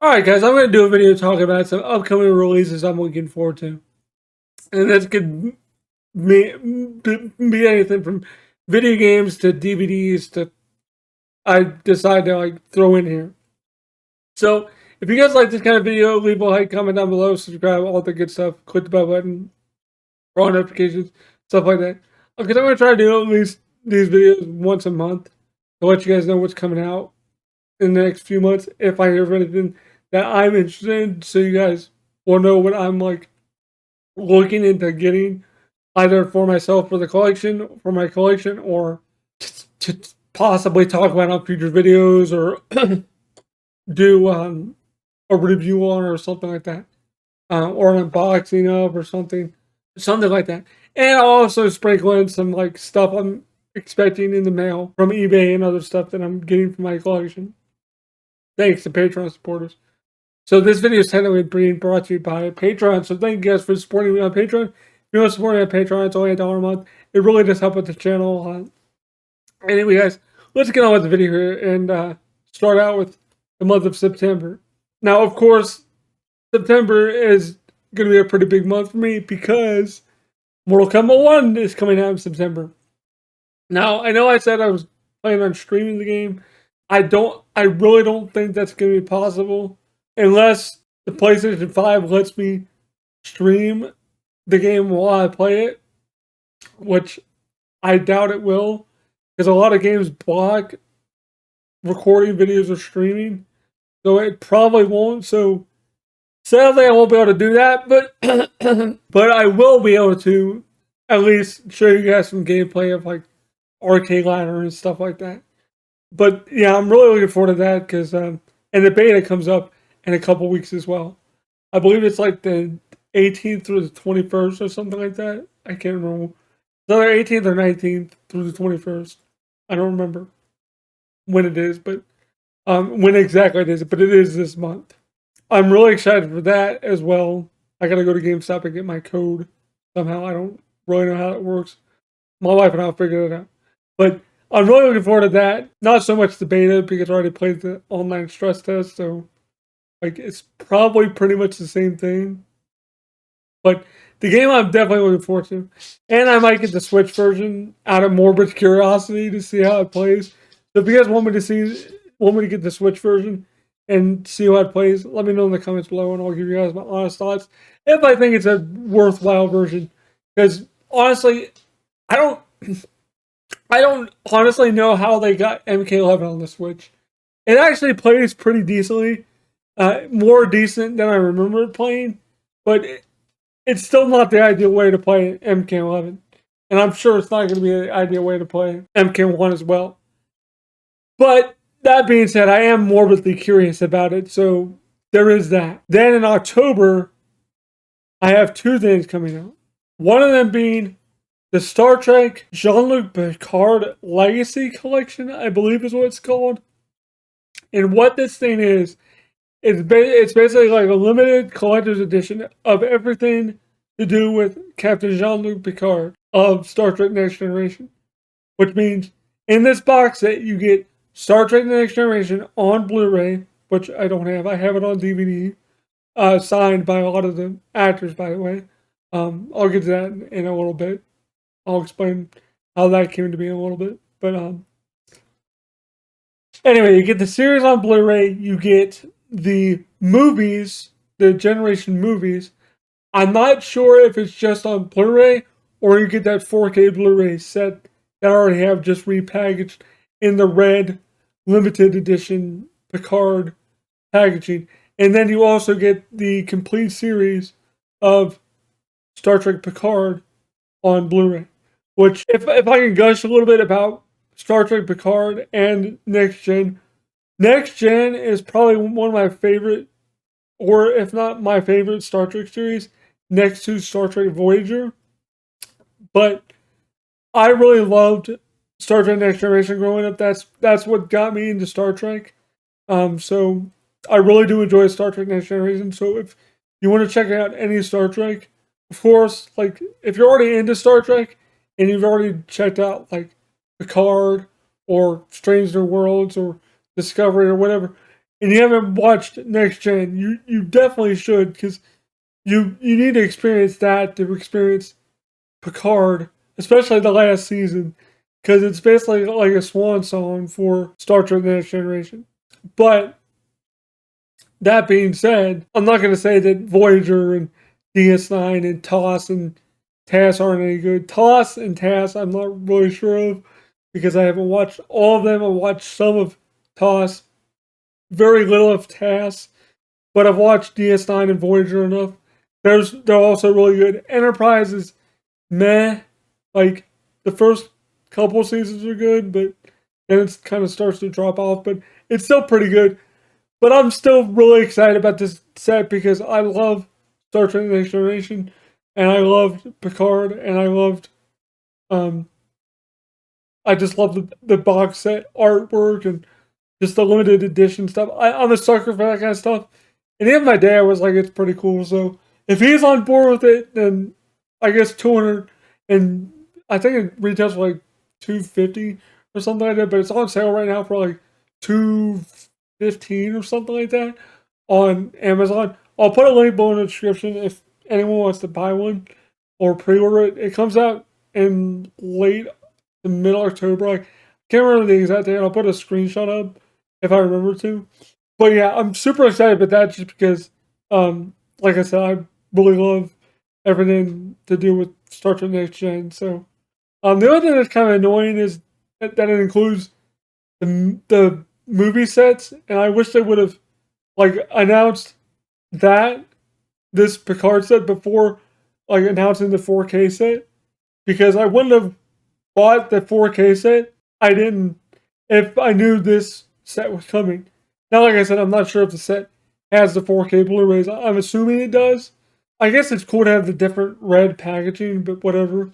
Alright guys, I'm going to do a video talking about some upcoming releases I'm looking forward to. And this could be anything from video games to DVDs to I decide to throw in here. So if you guys like this kind of video, leave a like, comment down below, subscribe, all the good stuff. Click the bell button for all notifications, stuff like that. Because I'm going to try to do at least these videos once a month to let you guys know what's coming out in the next few months if I hear of anything that I'm interested in, so you guys will know what I'm looking into getting, either for myself for my collection, or to possibly talk about on future videos or do a review on or something like that, or an unboxing of or something like that. And I'll also sprinkle in some stuff I'm expecting in the mail from eBay and other stuff that I'm getting from my collection. Thanks to Patreon supporters. So this video is technically being brought to you by Patreon. So thank you guys for supporting me on Patreon. If you want to support me on Patreon, it's only $1 a month. It really does help with the channel. Anyway, guys, let's get on with the video here and start out with the month of September. Now, of course, September is going to be a pretty big month for me because Mortal Kombat 1 is coming out in September. Now, I know I said I was planning on streaming the game. I really don't think that's going to be possible unless the PlayStation 5 lets me stream the game while I play it, which I doubt it will, because a lot of games block recording videos or streaming, so it probably won't. So sadly, I won't be able to do that, but but I will be able to at least show you guys some gameplay of Arcade Ladder and stuff like that. But yeah, I'm really looking forward to that because and the beta comes up in a couple weeks as well. I believe it's like the 18th through the 21st or something like that. I can't remember. It's either 18th or 19th through the 21st. I don't remember when it is, but when exactly it is. But it is this month. I'm really excited for that as well. I gotta go to GameStop and get my code somehow. I don't really know how it works. My wife and I'll figure it out. But I'm really looking forward to that. Not so much the beta because I already played the online stress test, so it's probably pretty much the same thing. But the game I'm definitely looking forward to. And I might get the Switch version out of morbid curiosity to see how it plays. So if you guys want me to get the Switch version and see how it plays, let me know in the comments below and I'll give you guys my honest thoughts. If I think it's a worthwhile version. Because honestly, I don't honestly know how they got MK11 on the Switch. It actually plays pretty decently. More decent than I remember it playing. But it's still not the ideal way to play MK11. And I'm sure it's not going to be the ideal way to play MK1 as well. But that being said, I am morbidly curious about it. So there is that. Then in October, I have two things coming out. One of them being the Star Trek Jean-Luc Picard Legacy Collection, I believe is what it's called. And what this thing is, it's basically like a limited collector's edition of everything to do with Captain Jean-Luc Picard of Star Trek Next Generation. Which means in this box set you get Star Trek Next Generation on Blu-ray, which I don't have. I have it on DVD, signed by a lot of the actors, by the way. I'll get to that in a little bit. I'll explain how that came to be in a little bit. But anyway, you get the series on Blu-ray. You get the movies, the Generation movies. I'm not sure if it's just on Blu-ray or you get that 4K Blu-ray set that I already have just repackaged in the red limited edition Picard packaging. And then you also get the complete series of Star Trek Picard on Blu-ray. Which, if I can gush a little bit about Star Trek Picard and Next Gen is probably one of my favorite, or if not my favorite Star Trek series, next to Star Trek Voyager. But I really loved Star Trek Next Generation growing up. That's what got me into Star Trek. So I really do enjoy Star Trek Next Generation. So if you want to check out any Star Trek, of course, if you're already into Star Trek and you've already checked out Picard or Strange New Worlds or Discovery or whatever, and you haven't watched Next Gen, you definitely should, because you need to experience that to experience Picard, especially the last season, because it's basically like a swan song for Star Trek: The Next Generation. But that being said, I'm not going to say that Voyager and DS9 and TOS and TAS aren't any good. TOS and TAS, I'm not really sure of because I haven't watched all of them. I watched some of TOS, very little of TAS, but I've watched DS9 and Voyager enough. They're also really good. Enterprise is meh. Like the first couple seasons are good, but then it kind of starts to drop off. But it's still pretty good. But I'm still really excited about this set because I love Star Trek: The Next Generation, and I loved Picard, and um, I just love the box set artwork and just the limited edition stuff. I'm a sucker for that kind of stuff, and even my dad was like, "It's pretty cool." So if he's on board with it, then I guess 200, and I think it retails for like 250 or something like that. But it's on sale right now for like 215 or something like that on Amazon. I'll put a link below in the description if anyone wants to buy one or pre-order it. It comes out in late to middle October. I can't remember the exact date. I'll put a screenshot up if I remember to. But yeah, I'm super excited about that just because, like I said, I really love everything to do with Star Trek Next Gen. So, the other thing that's kind of annoying is that it includes the movie sets, and I wish they would have like announced that this Picard set before like announcing the 4K set because I wouldn't have bought the 4K set. I didn't if I knew this set was coming. Now, like I said, I'm not sure if the set has the 4K Blu-rays. I'm assuming it does. I guess it's cool to have the different red packaging, but whatever.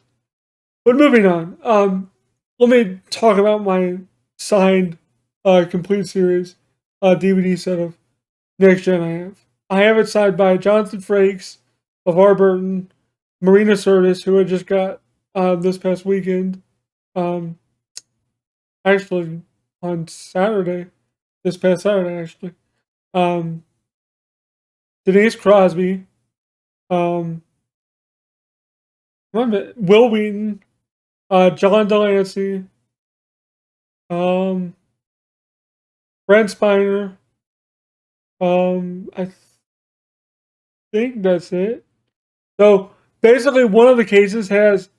But moving on. Let me talk about my signed complete series DVD set of Next Gen I have it signed by Jonathan Frakes, LeVar Burton, Marina Sirtis, who I just got this past weekend. Um, actually, on Saturday, this past Saturday, actually. Um, Denise Crosby, um, Will Wheaton, John Delancey, um, Brent Spiner. I think that's it. So basically, one of the cases has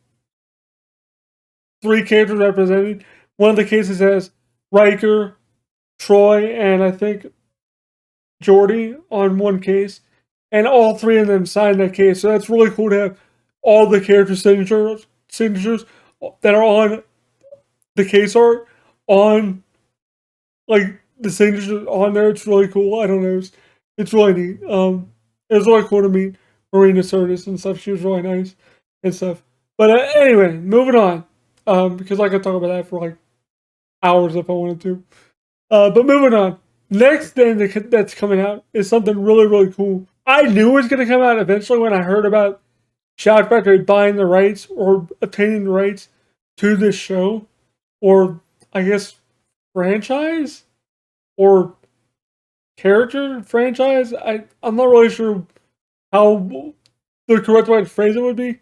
3 characters represented. One of the cases has Riker, Troy, and I think Geordi on one case, and all 3 of them signed that case. So that's really cool to have all the character signatures that are on the case art on like the signatures on there. It's really cool. I don't know. It's really neat. It was really cool to meet Marina Sirtis and stuff. She was really nice and stuff. But anyway, moving on. Because I could talk about that for like hours if I wanted to. But moving on. Next thing that's coming out is something really, really cool. I knew it was going to come out eventually when I heard about Shout Factory buying the rights or obtaining the rights to this show, or I guess franchise or character franchise. I'm not really sure how the correct way to phrase it would be,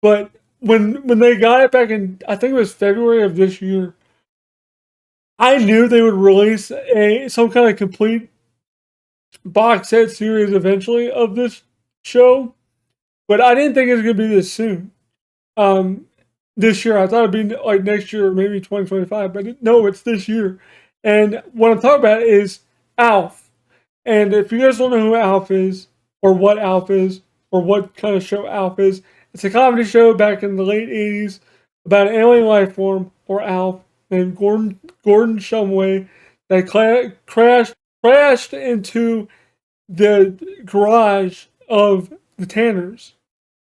but when they got it back in, I think it was February of this year, I knew they would release some kind of complete box set series eventually of this show, but I didn't think it was going to be this soon. This year, I thought it'd be like next year or maybe 2025, but no, it's this year. And what I'm talking about is Alf. And if you guys don't know who Alf is, or what Alf is, or what kind of show Alf is, it's a comedy show back in the late 80s about an alien life form, or Alf, named Gordon Shumway that crashed into the garage of the Tanners.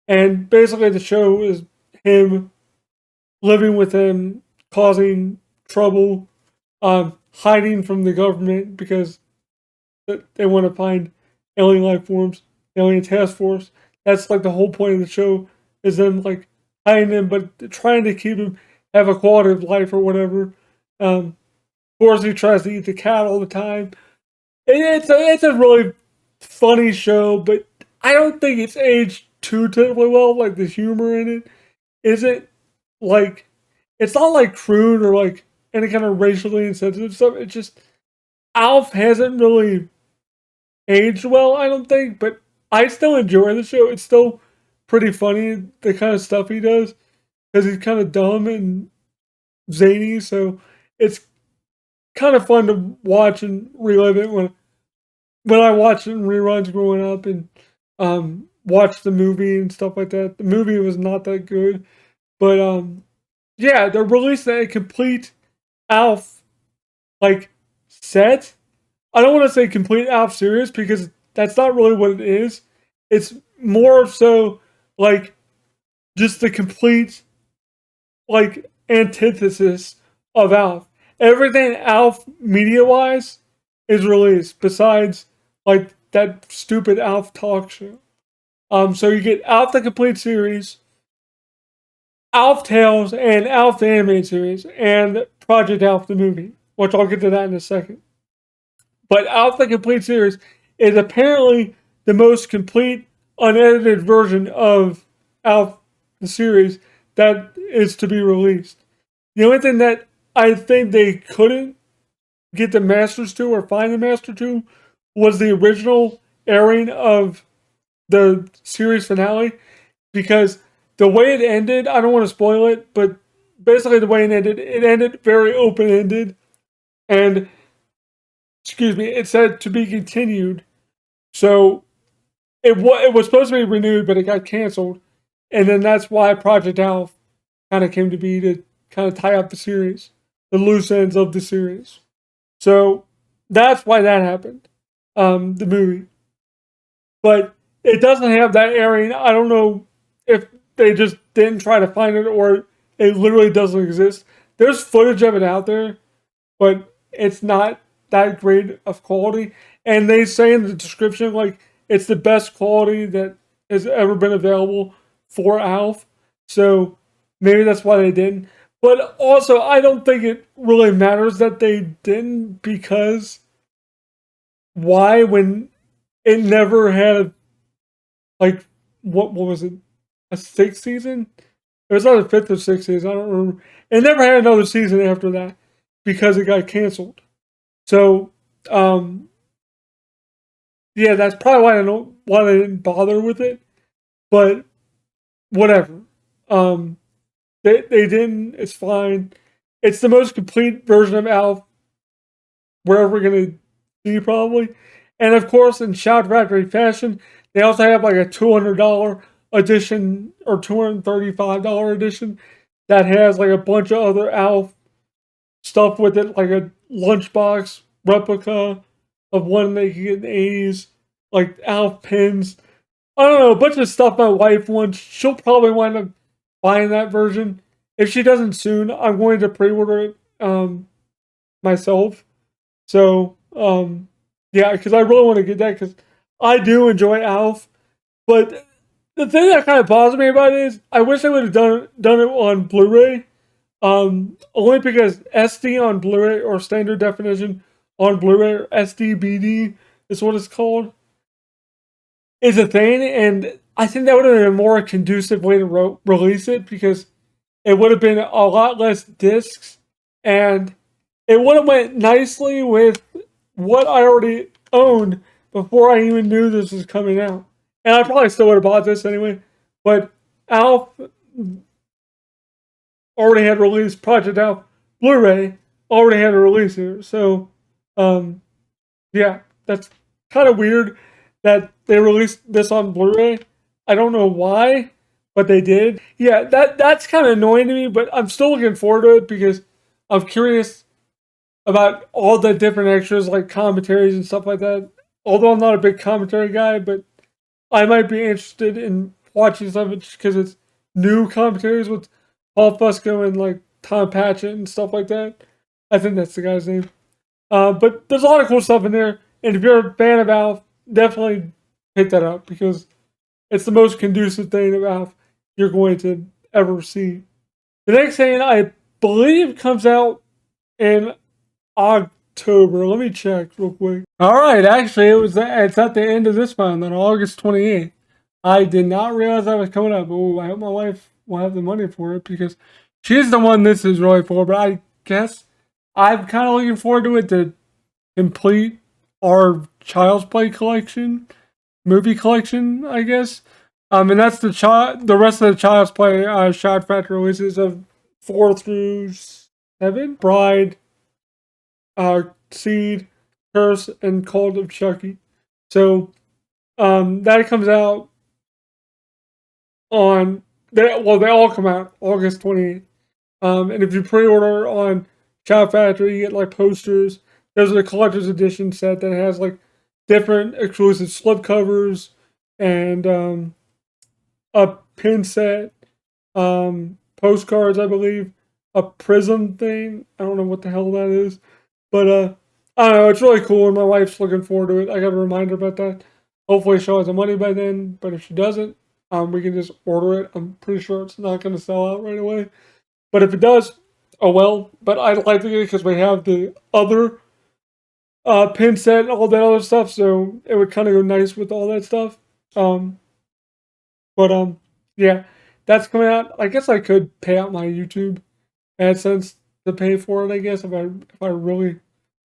And basically the show is him living with them, causing trouble, hiding from the government because they want to find alien life forms, alien task force. That's like the whole point of the show is them like hiding him, but trying to keep him have a quality of life or whatever. Of course, he tries to eat the cat all the time, It's a really funny show, but I don't think it's aged too terribly well. Like the humor in it isn't like it's not like crude or like any kind of racially insensitive stuff. It's just Alf hasn't really aged well, I don't think, but I still enjoy the show. It's still pretty funny, the kind of stuff he does, because he's kind of dumb and zany. So it's kind of fun to watch and relive it when I watched it in reruns growing up and watched the movie and stuff like that. The movie was not that good, but yeah, they're releasing a complete Alf like set. I don't want to say complete Alf series because that's not really what it is. It's more so like just the complete like antithesis of Alf. Everything Alf media wise is released besides like that stupid Alf talk show. So you get Alf the complete series, Alf Tales, and Alf the animated series, and Project Alf the movie, which I'll get to that in a second. But Alf the complete series is apparently the most complete unedited version of Alf the series that is to be released. The only thing that I think they couldn't get the masters to or find the master to was the original airing of the series finale, because the way it ended, I don't want to spoil it, but basically the way it ended very open ended, and excuse me, it said to be continued. So it was supposed to be renewed, but it got canceled, and then that's why Project Alf kind of came to be, to kind of tie up the series, the loose ends of the series. So that's why that happened, the movie. But it doesn't have that airing. I don't know if they just didn't try to find it or it literally doesn't exist. There's footage of it out there, but it's not that great of quality. And they say in the description, like, it's the best quality that has ever been available for Alf. So maybe that's why they didn't. But also, I don't think it really matters that they didn't, because why, when it never had, like, what was it, a sixth season? It was either fifth or sixth season, I don't remember. It never had another season after that because it got canceled. So, yeah, that's probably why they didn't bother with it. But whatever. They didn't. It's fine. It's the most complete version of Alf we're ever gonna see, probably. And of course, in Shout Factory fashion, they also have like a $200 edition or $235 edition that has like a bunch of other Alf stuff with it, like a lunchbox replica of one they could get in the 80s, like Alf pins. I don't know, a bunch of stuff my wife wants. She'll probably wind up buying that version. If she doesn't soon, I'm going to pre-order it myself. So, yeah, because I really want to get that, because I do enjoy Alf. But the thing that kind of bothers me about it is I wish I would have done it on Blu-ray. Only because SD on Blu-ray, or standard definition on Blu-ray, or SDBD is what it's called, is a thing, and I think that would have been a more conducive way to release it, because it would have been a lot less discs, and it would have went nicely with what I already owned before I even knew this was coming out. And I probably still would have bought this anyway, but Alf already had released, Project Alf Blu-ray already had a release here, so yeah, that's kind of weird that they released this on Blu-ray. I don't know why, but they did. Yeah, that's kind of annoying to me, but I'm still looking forward to it because I'm curious about all the different extras, like commentaries and stuff like that. Although I'm not a big commentary guy, but I might be interested in watching some of it just because it's new commentaries with Paul Fusco and like Tom Patchett and stuff like that. I think that's the guy's name. But there's a lot of cool stuff in there, and if you're a fan of Alf, definitely pick that up because it's the most conducive thing of Alf you're going to ever see. The next thing I believe comes out in October October. Let me check real quick. All right, actually, it's at the end of this month on August 28th. I did not realize that was coming up. Oh, I hope my wife will have the money for it because she's the one this is really for. But I guess I'm kind of looking forward to it to complete our Child's Play collection, movie collection, I guess. And that's the rest of the Child's Play Shout Factory releases of 4 through 7. Bride, Seed, Curse, and Cult of Chucky. So that comes out on they all come out August 28th. And if you pre-order on Shout Factory, you get like posters. There's a collector's edition set that has like different exclusive slipcovers and a pin set, postcards, I believe, a prism thing. I don't know what the hell that is, but I don't know. It's really cool, and my wife's looking forward to it. I got to remind her about that. Hopefully, she'll have the money by then. But if she doesn't, we can just order it. I'm pretty sure it's not going to sell out right away. But if it does, oh well. But I'd like to get it because we have the other pin set and all that other stuff, so it would kind of go nice with all that stuff. But yeah, that's coming out. I guess I could pay out my YouTube AdSense to pay for it. I guess if I really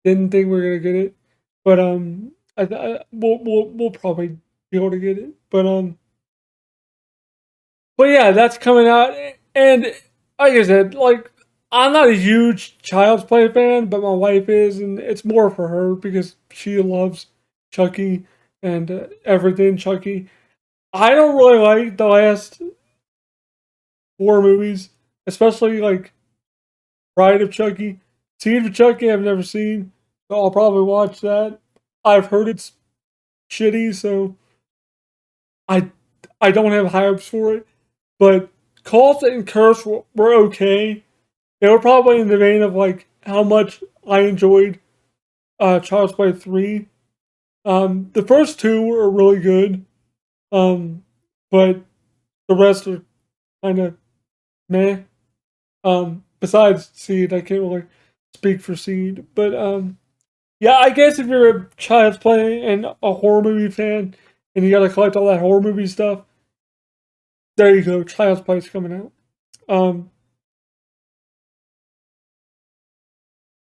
didn't think we were gonna get it, but we'll probably be able to get it. But yeah, that's coming out, and like I said, like I'm not a huge Child's Play fan, but my wife is, and it's more for her because she loves Chucky and everything Chucky. I don't really like the last 4 movies, especially like Bride of Chucky. Seed of Chucky, I've never seen, so I'll probably watch that. I've heard it's shitty, so I I don't have high hopes for it. But Cult and Curse were okay. They were probably in the vein of like how much I enjoyed Child's Play 3. The first 2 were really good, but the rest are kind of meh. Besides Seed, I can't really speak for Seed, but yeah, I guess if you're a Child's Play and a horror movie fan, and you gotta collect all that horror movie stuff, there you go. Child's Play's coming out.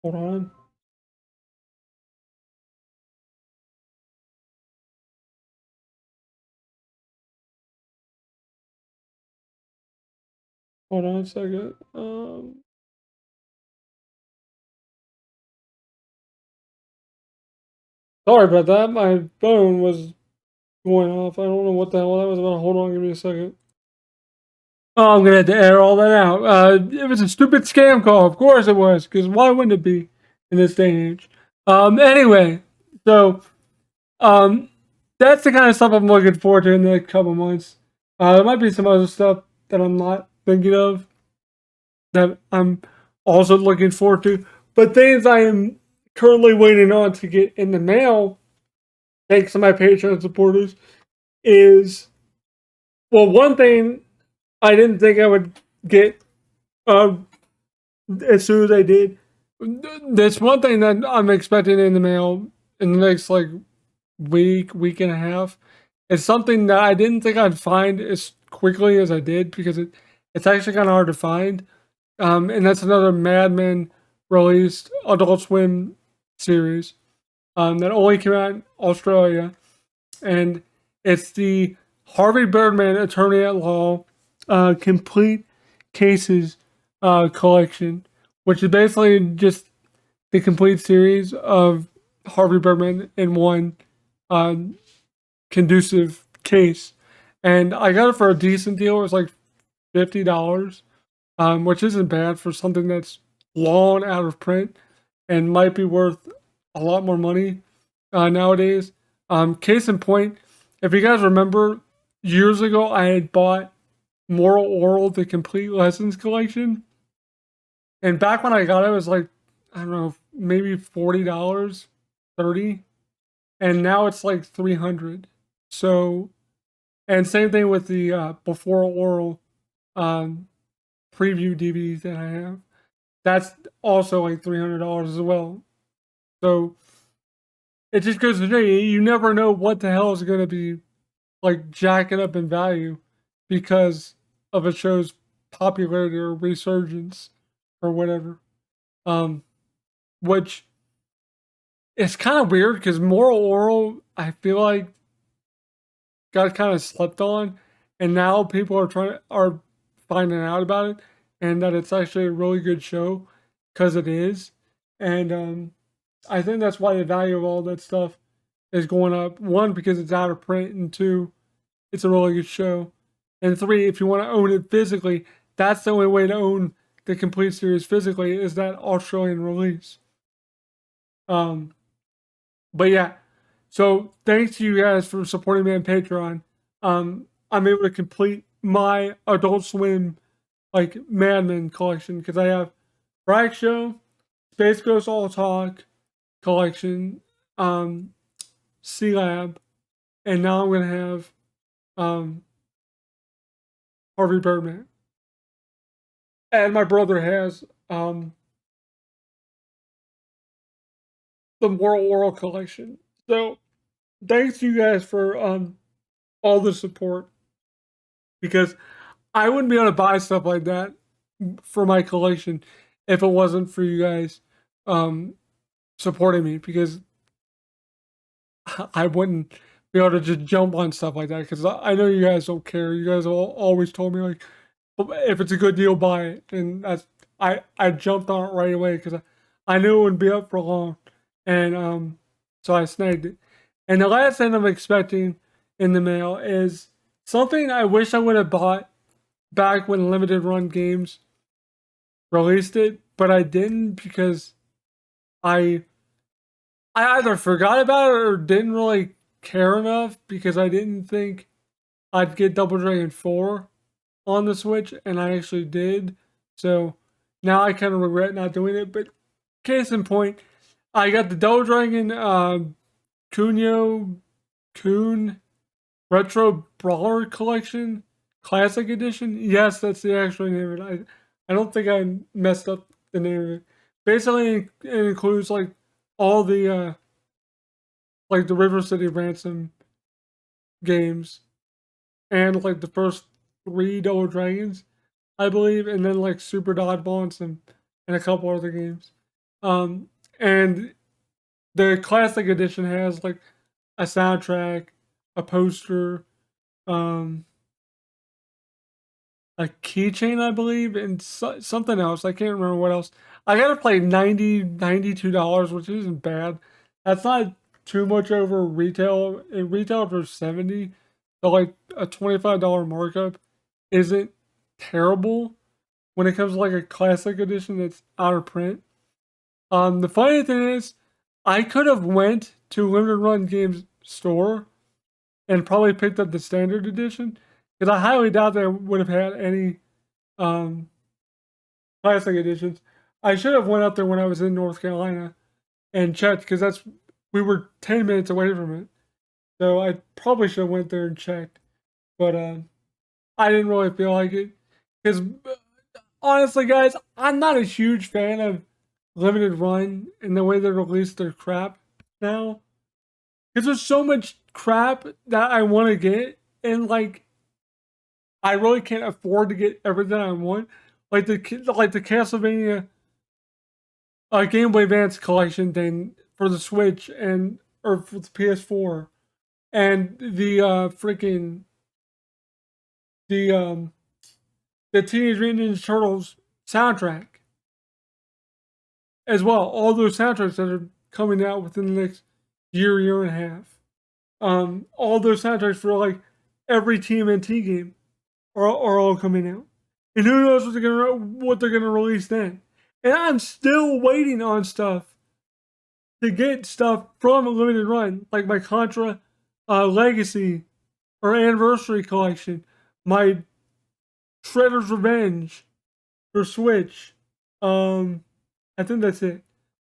Hold on. Hold on a second. Sorry about that. My phone was going off. I don't know what the hell that was about. Hold on, give me a second. Oh, I'm gonna have to air all that out. It was a stupid scam call. Of course it was, because why wouldn't it be in this day and age? Anyway, so that's the kind of stuff I'm looking forward to in the next couple months. There might be some other stuff that I'm not thinking of that I'm also looking forward to, but things I am currently waiting on to get in the mail, thanks to my Patreon supporters, is well, one thing I didn't think I would get as soon as I did. There's one thing that I'm expecting in the mail in the next like week and a half. It's something that I didn't think I'd find as quickly as I did because it's actually kind of hard to find. And that's another Mad Men released Adult Swim series that only came out in Australia, and it's the Harvey Birdman Attorney at Law complete cases collection, which is basically just the complete series of Harvey Birdman in one conducive case. And I got it for a decent deal. It was like $50, which isn't bad for something that's long out of print and might be worth a lot more money nowadays. Case in point, if you guys remember, years ago I had bought Moral Oral, the Complete Lessons collection. And back when I got it, it was like, I don't know, maybe $40, $30. And now it's like $300. So, and same thing with the Before Oral preview DVDs that I have. That's also like $300 as well. So it just goes to show you never know what the hell is going to be like jacking up in value because of a show's popularity or resurgence or whatever. Um, which is kind of weird because Moral Oral, I feel like got kind of slept on, and now people are finding out about it, and that it's actually a really good show because it is, and I think that's why the value of all that stuff is going up. One, because it's out of print, and two, it's a really good show, and three, if you want to own it physically, that's the only way to own the complete series physically is that Australian release. Um, but yeah, so thanks to you guys for supporting me on Patreon. I'm able to complete my Adult Swim like Mad Men collection because I have Bragg Show, Space Ghost All Talk collection, C Lab, and now I'm gonna have um, Harvey Birdman. And my brother has the Moral Oral collection. So thanks to you guys for all the support because I wouldn't be able to buy stuff like that for my collection if it wasn't for you guys um, supporting me because I wouldn't be able to just jump on stuff like that because I know you guys don't care. You guys always told me like if it's a good deal, buy it, and I jumped on it right away because I knew it wouldn't be up for long, and so I snagged it. And the last thing I'm expecting in the mail is something I wish I would have bought back when limited run games released it, but I didn't because I I either forgot about it or didn't really care enough because I didn't think I'd get Double Dragon 4 on the Switch, and I actually did. So now I kind of regret not doing it. But case in point, I got the Double Dragon Kunio Kun Retro Brawler Collection Classic Edition. Yes, that's the actual name of it. I don't think I messed up the name of it. Basically, it includes like all the like the River City Ransom games and like the first three Double Dragons, I believe, and then like Super Dodgeball and a couple other games. And the classic edition has like a soundtrack, a poster, um, a keychain, I believe, and something else. I can't remember what else. I gotta play $92, which isn't bad. That's not too much over retail. In retail for 70, so like a $25 markup isn't terrible when it comes to like a classic edition that's out of print. The funny thing is, I could have went to Limited Run Games store and probably picked up the standard edition because I highly doubt they would have had any um, classic editions. I should have went up there when I was in North Carolina and checked because we were 10 minutes away from it, so I probably should have went there and checked, but I didn't really feel like it because honestly, guys, I'm not a huge fan of limited run and the way they release their crap now. Because there's so much crap that I want to get, and like I really can't afford to get everything I want. Like the Castlevania Game Boy Advance collection thing for the Switch and or for the PS4, and the freaking the the Teenage Mutant Ninja Turtles soundtrack as well. All those soundtracks that are coming out within the next year and a half. All those soundtracks for like every TMNT game are all coming out, and who knows what they're gonna release then. And I'm still waiting on stuff to get stuff from a limited run, like my Contra Legacy or Anniversary collection, my Shredder's Revenge for Switch. I think that's it.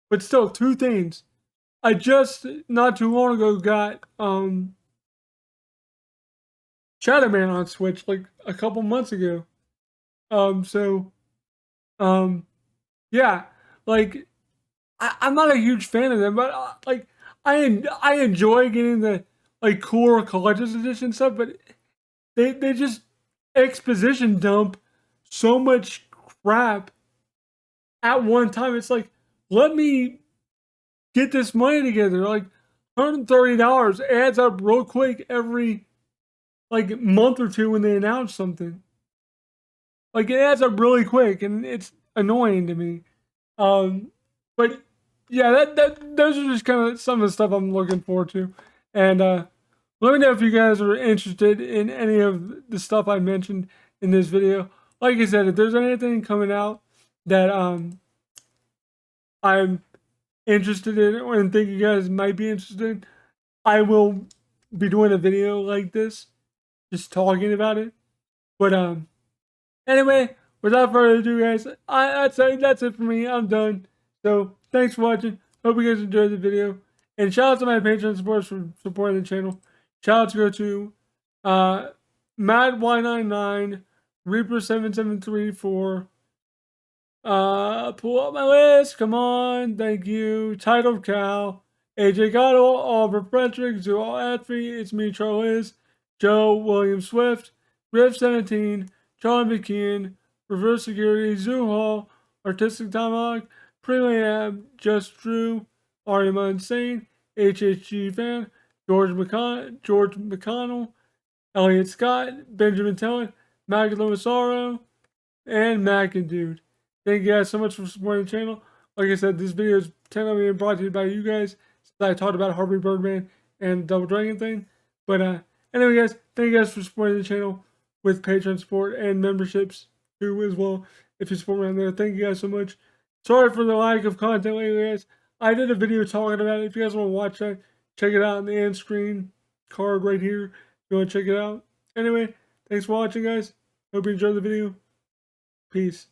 But still, two things. I just not too long ago got Shadow Man on Switch like a couple months ago. So um yeah, like I'm not a huge fan of them, but like I enjoy getting the like cooler collector's edition stuff, but they just exposition dump so much crap at one time. It's like, let me get this money together. Like $130 adds up real quick every like month or two when they announce something. Like it adds up really quick, and it's annoying to me. Um, but yeah, that those are just kind of some of the stuff I'm looking forward to. And let me know if you guys are interested in any of the stuff I mentioned in this video. Like I said, if there's anything coming out that I'm interested in or think you guys might be interested in, I will be doing a video like this, just talking about it. But anyway, without further ado, guys, that's it for me. I'm done. So thanks for watching. Hope you guys enjoyed the video. And shout out to my Patreon supporters for supporting the channel. Shout out to go to Matt Y99, Reaper7734. Pull up my list. Come on. Thank you. Title Cal. AJ Gatto, Oliver Frederick, Zual Atfi, It's Me, Charles, Joe, William Swift, Riv17, Charlie McKeon, Reverse Security, Zoo Hall, Artistic Tomahawk, Prelayab, Just Drew, Arima Insane, HHG Fan, George McConnell, Elliot Scott, Benjamin Tellin, Magdalene Massaro, and Dude. Thank you guys so much for supporting the channel. Like I said, this video is technically being brought to you by you guys. I talked about Harvey Birdman and Double Dragon thing. But anyway, guys, thank you guys for supporting the channel with Patreon support and memberships too as well. If you support me on there, thank you guys so much. Sorry for the lack of content lately, guys. I did a video talking about it. If you guys want to watch that, check it out on the end screen card right here. If you want to check it out. Anyway, thanks for watching, guys. Hope you enjoyed the video. Peace.